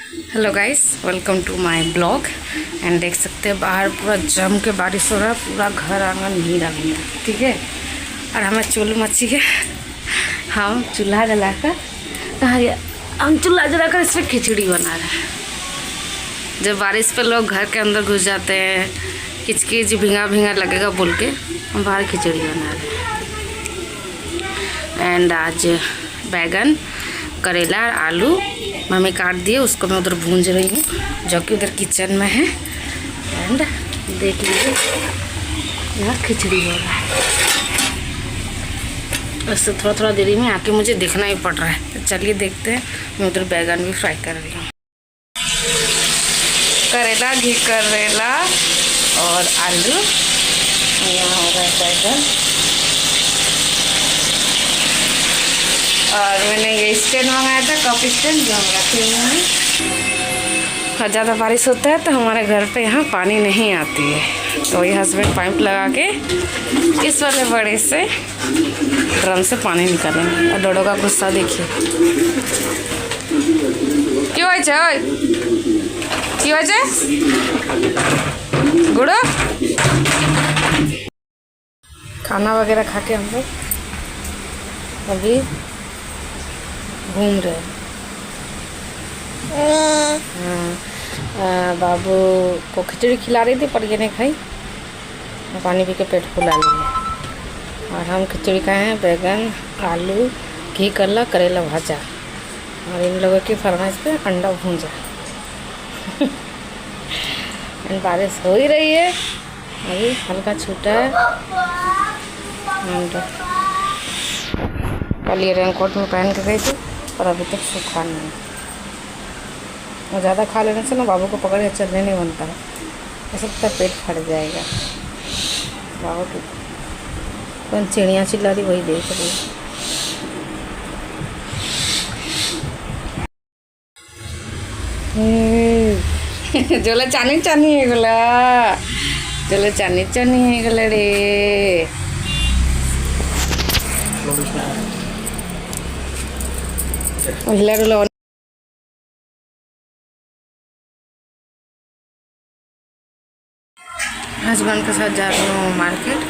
Hello guys, welcome to my blog. And देख सकते हैं बाहर पूरा जम के बारिश हो रहा है, पूरा घर आंगन भीगा भीगा, ठीक है। और हमें चुल मची है, हम चूल्हा जलाकर कहाँ गया, हम चूल्हा जलाकर इसमें खिचड़ी बना रहे हैं। जब बारिश पे लोग घर के अंदर घुस जाते हैं, किचकिच भीगा भीगा लगेगा बोल के हम बाहर खिचड़ी बना रहे हैं। एंड आज बैगन, करेला और आलू मम्मी काट दिए, उसको मैं उधर भूंज रही हूँ जो कि उधर किचन में है। एंड देख लीजिए यहाँ खिचड़ी हो रहा है। वैसे थोड़ा थोड़ा देरी में आके मुझे देखना ही पड़ रहा है, तो चलिए देखते हैं। मैं उधर बैगन भी फ्राई कर रही हूँ। करेला, घी करेला और आलू, यहाँ हो रहा है बैगन। और मैंने ये स्टैंड मंगाया था, कप स्टैंड, जो हम रखे हुए हैं। और ज़्यादा बारिश होता है तो हमारे घर पे यहाँ पानी नहीं आती है, तो ये हस्बैंड पाइप लगा के इस वाले बड़े से ड्रम से पानी निकालेंगे। और डोडो का गुस्सा देखिए, क्यों है क्यों है गुड़ो। खाना वगैरह खा के हम लोग अभी घूम रहे हैं। बाबू को खिचड़ी खिला रही थी पर ये नहीं खाई, पानी पी के पेट फुला लिया। और हम खिचड़ी खाए हैं, बैगन, आलू, घी करेला, करेला भाजा, और इन लोगों की फरमाइश पे अंडा भूंजा। बारिश हो ही रही है, अभी हल्का छूटा है। कल ये रेनकोट में पहन के गई थी और अभी तक सूखा नहीं। और ज़्यादा खा लेने से ना बाबू को पकड़ के चलने नहीं बनता है, हो सकता है पेट फट जाएगा। बाबू की कौन चिड़िया चिल्ला रही वही देख रही। जोला चानी चानी है गोला, जोला चानी चानी है गोला रे। हस्बैंड के साथ जा रही हूँ मार्केट,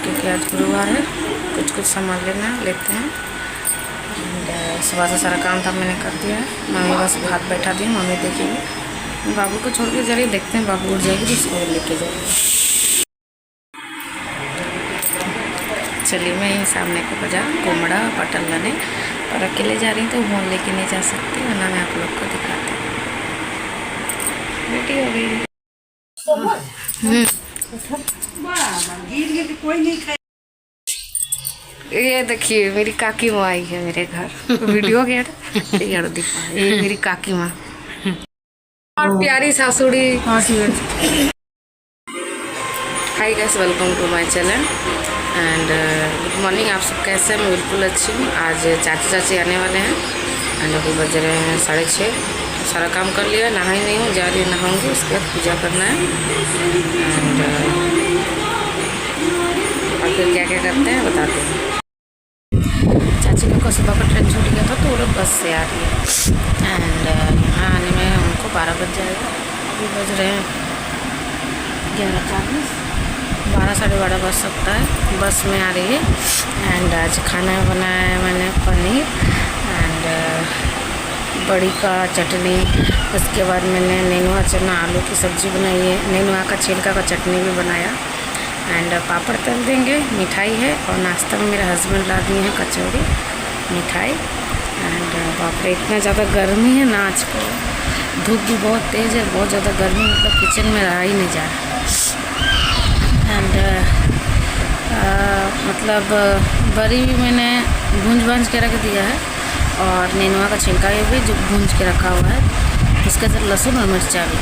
क्योंकि आज गुरुवार है, कुछ सामान लेते हैं। सुबह से सारा काम था मैंने कर दिया है। मम्मी बस भात बैठा दी, मम्मी देखेगी। बाबू को छोड़ के जा रही, देखते हैं बाबू उठ जाएगी तो उसको लेके जाएगी। चलिए, मैं यहीं सामने के बाजार कोमड़ा पटल लाने, और अकेले जा रही तो वो लेके नहीं जा सकती, वरना मैं आप लोग को दिखाती हूँ। बेटी हो गई। ये देखिए मेरी काकी माँ आई है मेरे घर, वीडियो गया यार दिखा। ये मेरी काकी माँ और प्यारी सासुड़ी। Hi guys, welcome to my channel and good morning. आप सब कैसे हैं? मैं बिल्कुल अच्छी हूँ। आज चाची आने वाले हैं एंड अभी बज रहे हैं 6:30। सारा काम कर लिया, नहाई नहीं हूँ, जा रही नहाऊंगी, उसके बाद पूजा करना है। एंड और फिर क्या क्या करते हैं बताते हैं। चाची लोग का सुबह का ट्रेन छूट गया था तो वो लोग बस से आ रही है। एंड यहाँ आने में उनको 12 बज जाएगा। अभी बज रहे हैं 11:40, 12 साढ़े 12 बज सकता है। बस में आ रही है। एंड आज खाना बनाया है मैंने पनीर एंड बड़ी का चटनी। उसके बाद मैंने नेनुआ चना आलू की सब्ज़ी बनाई है, नेनुआ का छिलका का चटनी भी बनाया। एंड पापड़ तल देंगे, मिठाई है। और नाश्ता में मेरे हस्बैंड ला दिए हैं कचौड़ी, मिठाई। एंड बाप रे, इतना ज़्यादा गर्मी है ना आजकल, धूप भी बहुत तेज़ है, बहुत ज़्यादा गर्मी, मतलब किचन में रहा ही नहीं जा रहा। एंड मतलब बड़ी भी मैंने भूंज के रख दिया है, और नेनुआ का छिलका भी जो भूंज के रखा हुआ है, इसके साथ लहसुन और मिर्चा भी।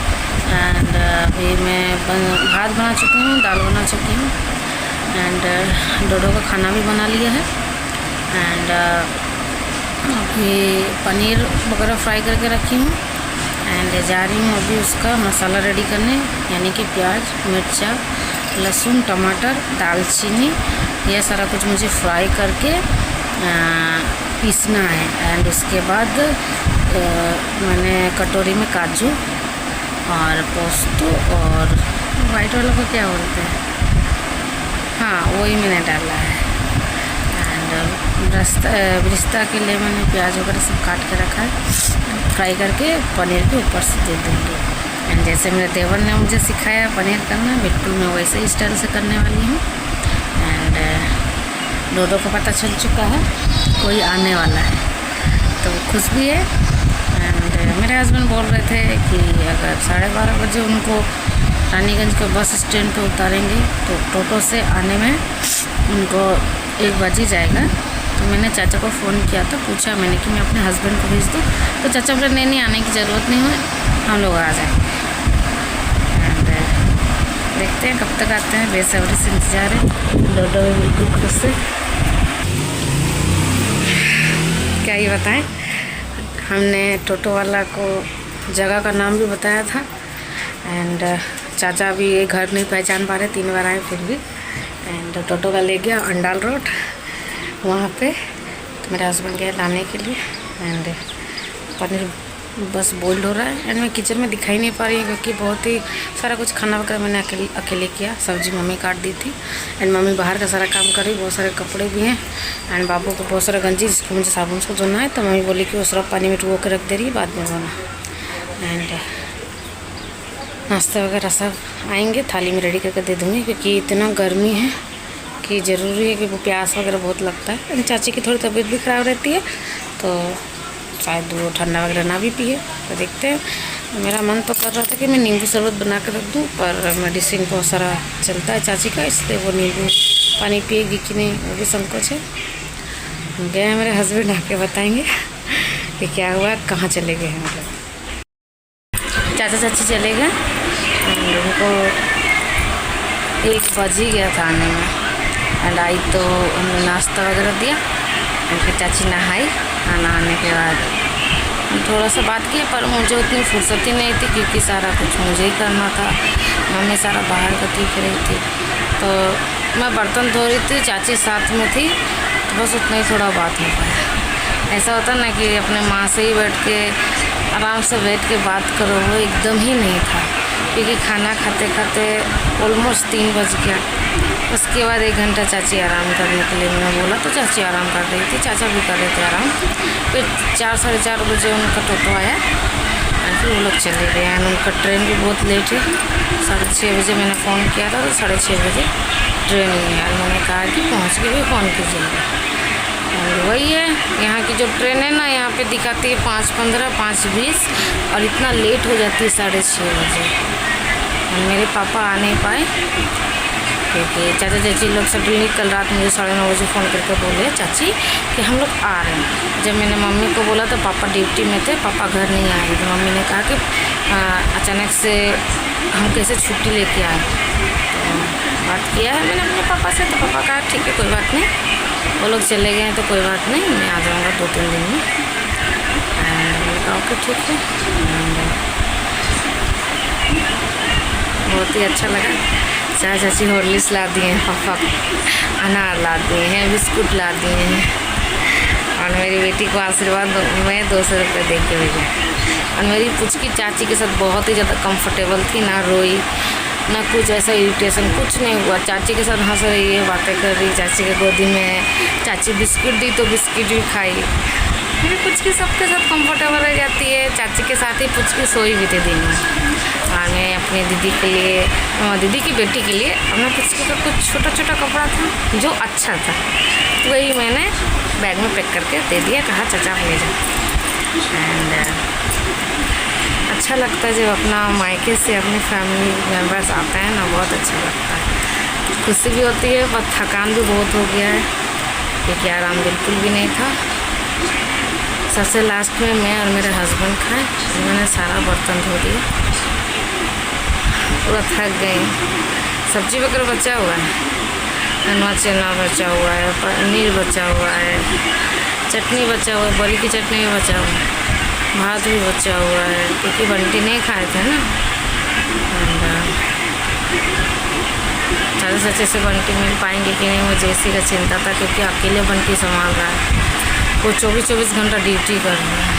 एंड अभी मैं भात बना चुकी हूँ, दाल बना चुकी हूँ। एंड डोडो का खाना भी बना लिया है। एंड अभी पनीर वगैरह फ्राई करके रखी हूँ। एंड जा रही हूँ अभी उसका मसाला रेडी करने, यानी कि प्याज, मिर्चा, लहसुन, टमाटर, दालचीनी, यह सारा कुछ मुझे फ्राई करके पीसना है। एंड उसके बाद मैंने कटोरी में काजू और पोस्तो और वाइट वाला को क्या बोलते हैं, हाँ वही मैंने डाला है। एंड ब्रिस्ता के लिए मैंने प्याज वगैरह सब काट के रखा है, फ्राई करके पनीर के ऊपर से दे दूँगी। एंड जैसे मेरे देवर ने मुझे सिखाया पनीर करना, बिल्कुल मैं वैसे ही स्टाइल से करने वाली हूँ। एंड डोडो को पता चल चुका है कोई आने वाला है, तो खुश भी है। एंड मेरे हस्बैंड बोल रहे थे कि अगर 12:30 बजे उनको रानीगंज के बस स्टैंड पे उतारेंगे तो टोटो से आने में उनको 1 बज ही जाएगा। तो मैंने चाचा को फ़ोन किया था, पूछा मैंने कि मैं अपने हस्बैंड को भेज दूँ, तो चाचा बोले नहीं आने की ज़रूरत नहीं है, हम लोग आ जाएंगे। एंड देखते हैं कब तक आते हैं, बेसब्री से इंतज़ार है। डोडो भी बिल्कुल खुश है, क्या ही बताएं। हमने टोटो वाला को जगह का नाम भी बताया था। एंड चाचा भी ये घर नहीं पहचान पा रहे, 3 बार आए फिर भी। एंड टोटो का ले गया अंडाल रोड वहाँ पे, तो मेरे हस्बैंड गए लाने के लिए। एंड पनीर बस बॉइल्ड हो रहा है। एंड मैं किचन में दिखाई नहीं पा रही क्योंकि बहुत ही सारा कुछ खाना वगैरह मैंने अकेले किया। सब्जी मम्मी काट दी थी। एंड मम्मी बाहर का सारा काम कर रही, बहुत सारे कपड़े भी हैं। एंड बाबू को बहुत सारा गंजी जिसको मुझे साबुन से धोना है, तो मम्मी बोली कि वो सिर्फ पानी में डुबो के रख दे रही है, बाद में धोना। एंड नाश्ता वगैरह सब आएंगे, थाली में रेडी करके दे दूँगी क्योंकि इतना गर्मी है कि ज़रूरी है कि वो प्यास वगैरह बहुत लगता है। एंड चाची की थोड़ी तबीयत भी ख़राब रहती है, तो शायद वो ठंडा वगैरह ना भी पिए, तो देखते हैं। मेरा मन तो कर रहा था कि मैं नींबू शरबत बना कर रख दूँ, पर मेडिसिन बहुत सारा चलता है चाची का, इसलिए वो नींबू पानी पिएगी कि नहीं वो भी संकोच है। गए मेरे हस्बैंड आके बताएंगे कि क्या हुआ, कहाँ चले गए हैं। मतलब चाचा चाची चले गए, उनको 1 बज ही गया था आने में। एंड आई तो उन्होंने नाश्ता वगैरह दिया, फिर चाची नहाई, नहाने के बाद थोड़ा सा बात किया, पर मुझे उतनी फुर्सत ही नहीं थी क्योंकि सारा कुछ मुझे ही करना था। मम्मी सारा बाहर का देख रही थी, तो मैं बर्तन धो रही थी, चाची साथ में थी, तो बस उतना ही थोड़ा बात हो पाया। ऐसा होता ना कि अपने माँ से ही बैठ के आराम से बैठ के बात करो, वो एकदम ही नहीं था क्योंकि खाना खाते खाते ऑलमोस्ट 3 बज गया। उसके बाद 1 घंटा चाची आराम करने के लिए मैंने बोला, तो चाची आराम कर रही थी, चाचा भी कर रहे थे आराम। फिर 4 साढ़े 4 बजे उनका टोटो आया, फिर वो लोग चले गए। एंड उनका ट्रेन भी बहुत लेट है, 6:30 बजे मैंने फ़ोन किया था, तो 6:30 बजे ट्रेन नहीं है। मैंने कहा कि पहुँच के भी फ़ोन कीजिएगा। और वही है, यहाँ की जो ट्रेन है ना, यहाँ पे दिखाती है 5:15, 5:20, और इतना लेट हो जाती है 6:30 बजे। मेरे पापा आ नहीं पाए क्योंकि चाचा चाची लोग सब भी कल रात मुझे 9:30 बजे फ़ोन करके बोले चाची कि हम लोग आ रहे हैं। जब मैंने मम्मी को बोला तो पापा ड्यूटी में थे, पापा घर नहीं आए। तो मम्मी ने कहा कि अचानक से हम कैसे छुट्टी लेके आए। तो बात किया है मैंने अपने पापा से, तो पापा कहा ठीक है कोई बात नहीं, वो लोग चले गए हैं तो कोई बात नहीं, मैं आ जाऊँगा 2-3 दिन में। एंड मैंने कहा ओके ठीक है। बहुत ही अच्छा लगा। चाचा चाची हॉर्लिक्स ला दिए हैं, पापा अनार ला दिए हैं, बिस्कुट ला दिए हैं, और मेरी बेटी को आशीर्वाद मैं 200 रुपये दे के भेजा। और मेरी पुचकी चाची के साथ बहुत ही ज़्यादा कंफर्टेबल थी, ना रोई ना कुछ ऐसा इरिटेशन, कुछ नहीं हुआ। चाची के साथ हंस रही है, बातें कर रही, चाची के गोदी में चाची बिस्किट दी तो बिस्किट भी खाई। मेरी पुचकी सबके साथ कंफर्टेबल रह जाती है। चाची के साथ ही पुचकी सोई भी थी दिन में। और मैं अपनी दीदी के लिए, दीदी की बेटी के लिए, अपने पुचकी का कुछ छोटा छोटा कपड़ा था जो अच्छा था, वही मैंने बैग में पैक करके दे दिया, कहा चाचा आप ले जाओ। एंड अच्छा लगता है जब अपना मायके से अपनी फैमिली मेम्बर्स आते हैं ना, बहुत अच्छा लगता है, खुशी भी होती है। पर थकान भी बहुत हो गया है क्योंकि आराम बिल्कुल भी नहीं था। सबसे लास्ट में मैं और मेरे हस्बैंड खाए, मैंने सारा बर्तन धो दिया, पूरा थक गई। सब्जी वगैरह बचा हुआ है, हलवा चना बचा हुआ है, पनीर बचा हुआ है, चटनी बचा हुआ है, बड़ी की चटनी भी बचा हुआ है, भात भी बचा हुआ है क्योंकि बंटी नहीं खाए थे ना। ज़्यादा सच्चे से बंटी मिल पाएंगे कि नहीं, मुझे इसी का चिंता था क्योंकि अकेले बंटी संभाल रहा है, वो 24-24 घंटा ड्यूटी कर रहा है।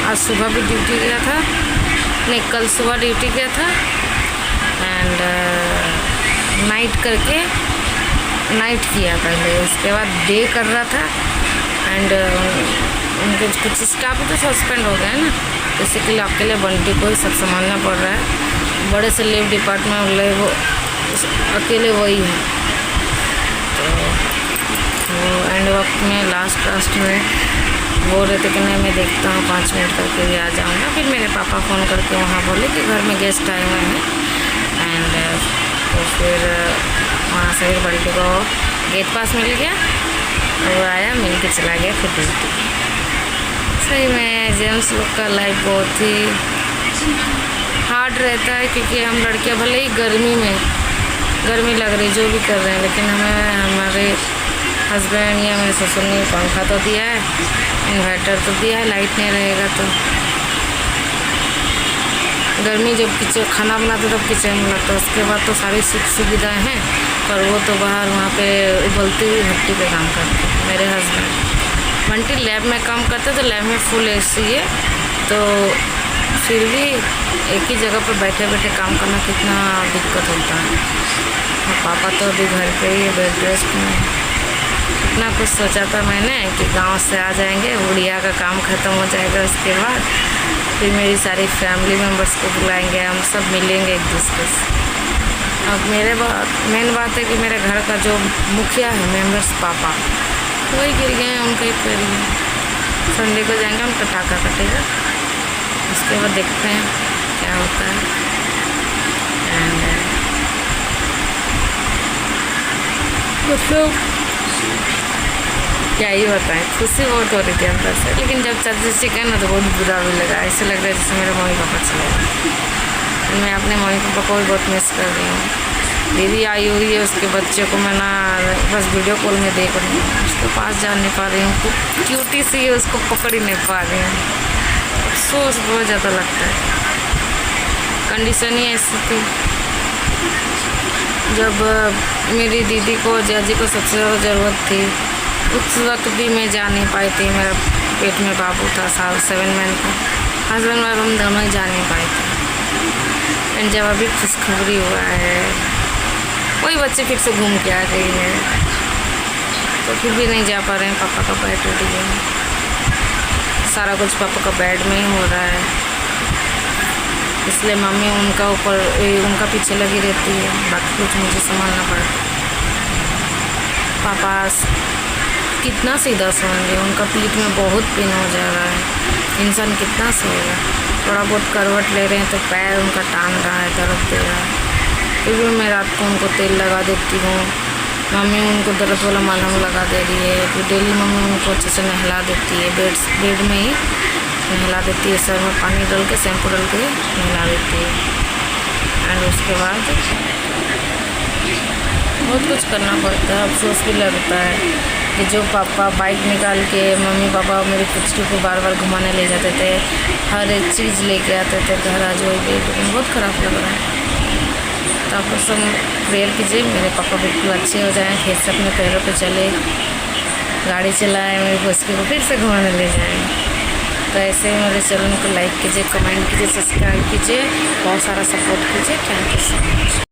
आज सुबह भी ड्यूटी गया था, नहीं कल सुबह ड्यूटी गया था एंड नाइट करके नाइट किया पहले, उसके बाद डे कर रहा था एंड उनके कुछ स्टाफ तो सस्पेंड हो गया है ना, इसी के लिए अकेले बंटी को ही सब संभालना पड़ रहा है। बड़े से लीव डिपार्टमेंट वाले वो अकेले वही है, तो वो एंड वक्त में लास्ट में बोल रहे थे कि नहीं मैं देखता हूँ 5 मिनट करके भी आ जाऊँगा। फिर मेरे पापा फ़ोन करके वहाँ बोले कि घर में गेस्ट आए हुए हैं एंड तो फिर वहाँ से फिर बल्टी को गेट पास मिल गया, वो आया मिल के चला गया फिर ड्यूटी। सही में जेंट्स लोग का लाइफ बहुत ही हार्ड रहता है, क्योंकि हम लड़कियाँ भले ही गर्मी लग रही जो भी कर रहे हैं, लेकिन हमें हमारे हस्बैंड या मेरे ससुर ने पंखा तो दिया है, इन्वर्टर तो दिया है, लाइट नहीं रहेगा तो गर्मी जब किचन खाना बनाते तब किचन में लगता है, उसके बाद तो सारी सुख सुविधाएँ हैं, पर वो तो बाहर वहाँ पे उबलती हुई भट्टी पे काम करते हैं। मेरे हस्बैंड बंटी लैब में काम करते तो लैब में फुल एसी है, तो फिर भी एक ही जगह पर बैठे बैठे काम करना कितना दिक्कत होता है। और पापा तो अभी घर पे ही बेड रेस्ट में। इतना कुछ सोचा था मैंने कि गांव से आ जाएंगे, उड़िया का काम ख़त्म हो जाएगा, उसके बाद फिर मेरी सारी फैमिली मेम्बर्स को बुलाएंगे, हम सब मिलेंगे एक दूसरे से। अब मेन बात है कि मेरे घर का जो मुखिया है मेम्बर्स पापा, वही गिर गए हैं, उनका ही पैर गए। संडे को जाएंगे, उनका टाका कटेगा, उसके बाद देखते हैं क्या होता है। एंड मतलब क्या ही बताएं, खुशी बहुत हो रही थी अंदर से, लेकिन जब चाची गए ना तो बहुत बुरा भी लगा। ऐसे लग रहा है जैसे मेरे मम्मी पापा चले गए। मैं अपने मम्मी पापा को भी बहुत मिस कर रही हूँ। दीदी आई हुई है, उसके बच्चे को मैं ना बस वीडियो कॉल में देख रही हूँ, उसके पास जा नहीं पा रही हूँ, क्यूटी सी है, उसको पकड़ ही नहीं पा रही हूँ। अफसोस बहुत ज़्यादा लगता है, कंडीशन ही ऐसी थी। जब मेरी दीदी को जाजी को सबसे ज़्यादा ज़रूरत थी, उस वक्त भी मैं जा नहीं पाई थी। मेरा पेट में बाबू था 7 महीने का, हस्बैंड और हम दोनों ही जा नहीं पाए थे। एंड जब अभी खुशखबरी हुआ है, वही बच्चे फिर से घूम के आ गई है, तो फिर भी नहीं जा पा रहे हैं। पापा का पैर टूट गया, सारा कुछ पापा का बेड में ही हो रहा है, इसलिए मम्मी उनका पीछे लगी रहती है, बाकी कुछ मुझे संभालना पड़ता। पापा कितना सीधा सोएंगे, उनका पीठ में बहुत पेन हो जा रहा है, इंसान कितना सोएगा। थोड़ा बहुत करवट ले रहे हैं तो पैर उनका टान रहा है, दर्द दे रहा है। फिर भी मैं रात को उनको तेल लगा देती हूँ, मम्मी उनको दर्द वाला मलहम लगा दे रही है। फिर डेली मम्मी उनको अच्छे से नहला देती है, बेड में ही नहला देती है, सर में पानी डाल के शैम्पू डाल के नहला देती है। एंड उसके बाद बहुत कुछ करना पड़ता है। अफसोस भी लगता है कि जो पापा बाइक निकाल के मम्मी पापा मेरी पुचकी को बार बार घुमाने ले जाते थे, हर एक चीज़ लेके आते थे घर आ जाओगे, लेकिन बहुत ख़राब लग रहा है। तो आप लोग सब प्रेयर कीजिए मेरे पापा बिल्कुल अच्छे हो जाएँ, फिर से अपने पैरों पे चले, गाड़ी चलाएँ, मेरी पुचकी को फिर से घुमाने ले जाएँ। तो ऐसे ही मेरे चैनल को लाइक कीजिए, कमेंट कीजिए, सब्सक्राइब कीजिए, बहुत सारा सपोर्ट कीजिए। Thank you so much.